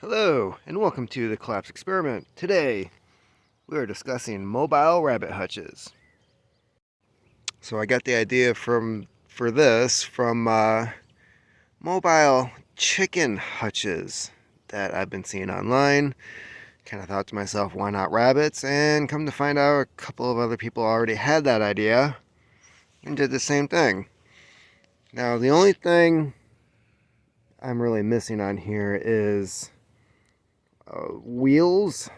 Hello, and welcome to the Collapse Experiment. Today, we are discussing mobile rabbit hutches. So I got the idea for this from mobile chicken hutches that I've been seeing online. Kind of thought to myself, why not rabbits? And come to find out, a couple of other people already had that idea and did the same thing. Now, the only thing I'm really missing on here is wheels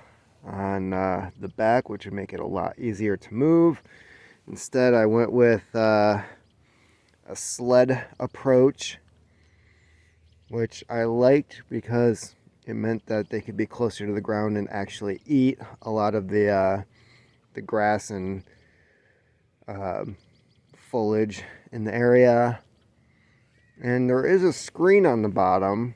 on the back, which would make it a lot easier to move. Instead, I went with a sled approach, which I liked because it meant that they could be closer to the ground and actually eat a lot of the grass and foliage in the area. And there is a screen on the bottom,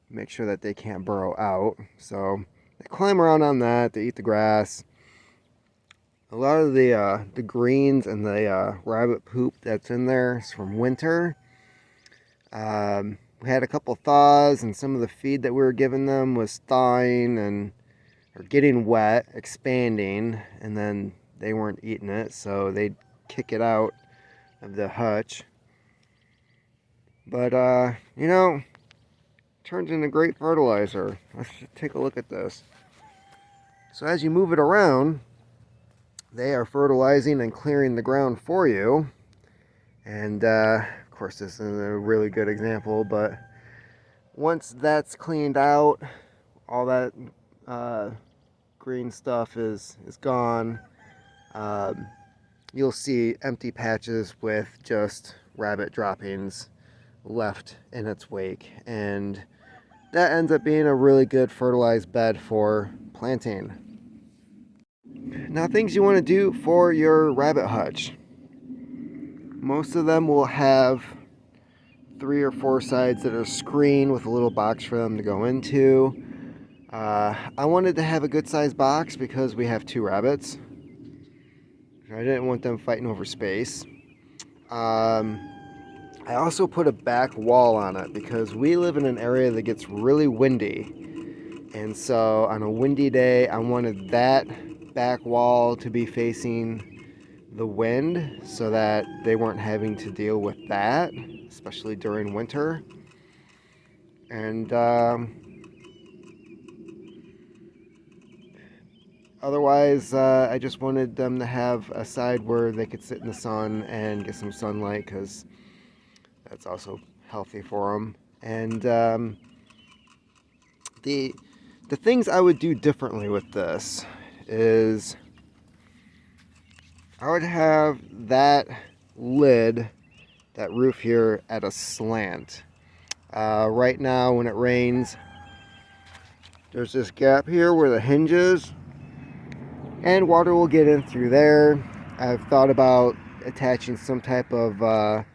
make sure that they can't burrow out. So they climb around on that, they eat the grass. A lot of the greens and the rabbit poop that's in there is from winter. We had a couple thaws, and some of the feed that we were giving them was thawing and or getting wet, expanding, and then they weren't eating it, so they'd kick it out of the hutch. But turns into great fertilizer. Let's take a look at this. So as you move it around, they are fertilizing and clearing the ground for you. And of course, this isn't a really good example, but once that's cleaned out, all that green stuff is gone. You'll see empty patches with just rabbit droppings left in its wake, and that ends up being a really good fertilized bed for planting. Now, things you want to do for your rabbit hutch. Most of them will have 3 or 4 sides that are screened with a little box for them to go into. I wanted to have a good sized box because we have 2 rabbits. I didn't want them fighting over space. I also put a back wall on it because we live in an area that gets really windy. And so on a windy day, I wanted that back wall to be facing the wind so that they weren't having to deal with that, especially during winter. And otherwise, I just wanted them to have a side where they could sit in the sun and get some sunlight, because that's also healthy for them. And the things I would do differently with this is I would have that lid, that roof here, at a slant. Right now when it rains, there's this gap here where the hinge is, and water will get in through there. I've thought about attaching some type of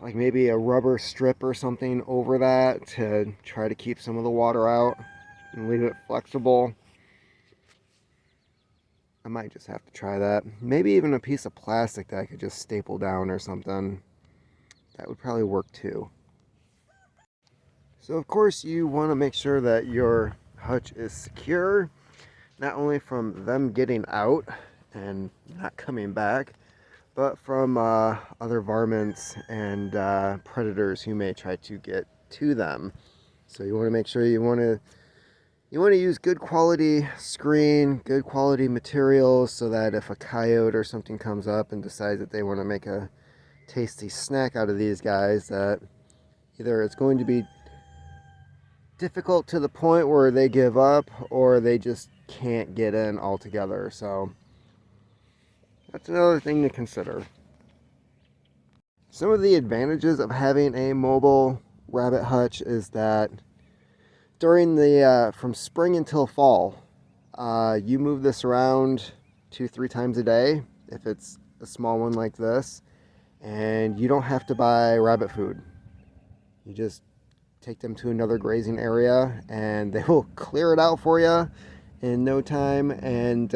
like maybe a rubber strip or something over that to try to keep some of the water out and leave it flexible. I might just have to try that. Maybe even a piece of plastic that I could just staple down or something. That would probably work too. So of course you want to make sure that your hutch is secure, not only from them getting out and not coming back, but from other varmints and predators who may try to get to them. So you want to make sure you want to use good quality screen, good quality materials, so that if a coyote or something comes up and decides that they want to make a tasty snack out of these guys, that either it's going to be difficult to the point where they give up, or they just can't get in altogether. So that's another thing to consider. Some of the advantages of having a mobile rabbit hutch is that during the from spring until fall, you move this around 2-3 times a day if it's a small one like this, and you don't have to buy rabbit food. You just take them to another grazing area and they will clear it out for you in no time, and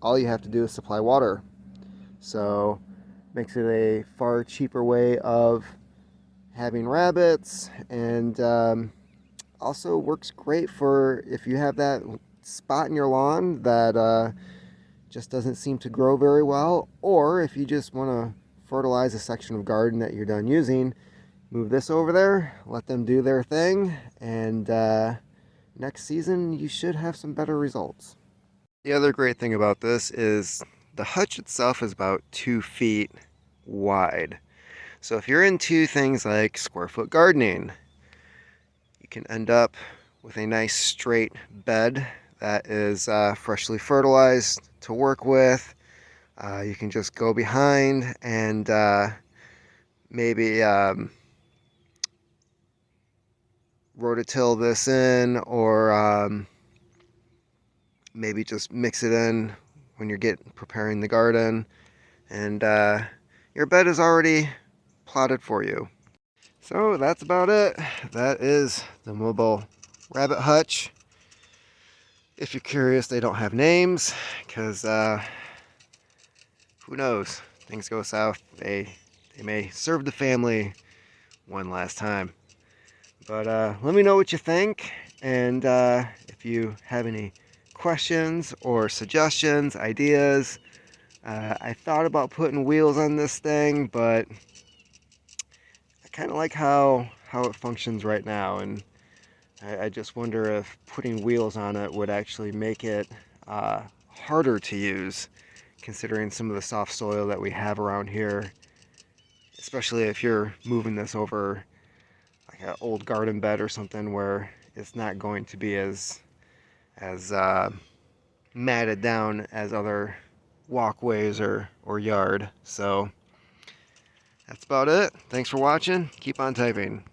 all you have to do is supply water. So makes it a far cheaper way of having rabbits, and also works great for if you have that spot in your lawn that just doesn't seem to grow very well, or if you just want to fertilize a section of garden that you're done using, move this over there, let them do their thing, and next season you should have some better results. The other great thing about this is the hutch itself is about 2 feet wide. So if you're into things like square foot gardening, you can end up with a nice straight bed that is freshly fertilized to work with. You can just go behind and maybe rototill this in, or maybe just mix it in when you're preparing the garden, and your bed is already plotted for you. So that's about it. That is the mobile rabbit hutch. If you're curious, they don't have names because who knows? Things go south. They may serve the family one last time. But let me know what you think, and if you have any questions or suggestions, ideas. I thought about putting wheels on this thing, but I kind of like how it functions right now, and I just wonder if putting wheels on it would actually make it harder to use, considering some of the soft soil that we have around here, especially if you're moving this over like an old garden bed or something where it's not going to be as matted down as other walkways or yard. So that's about it. Thanks for watching. Keep on typing.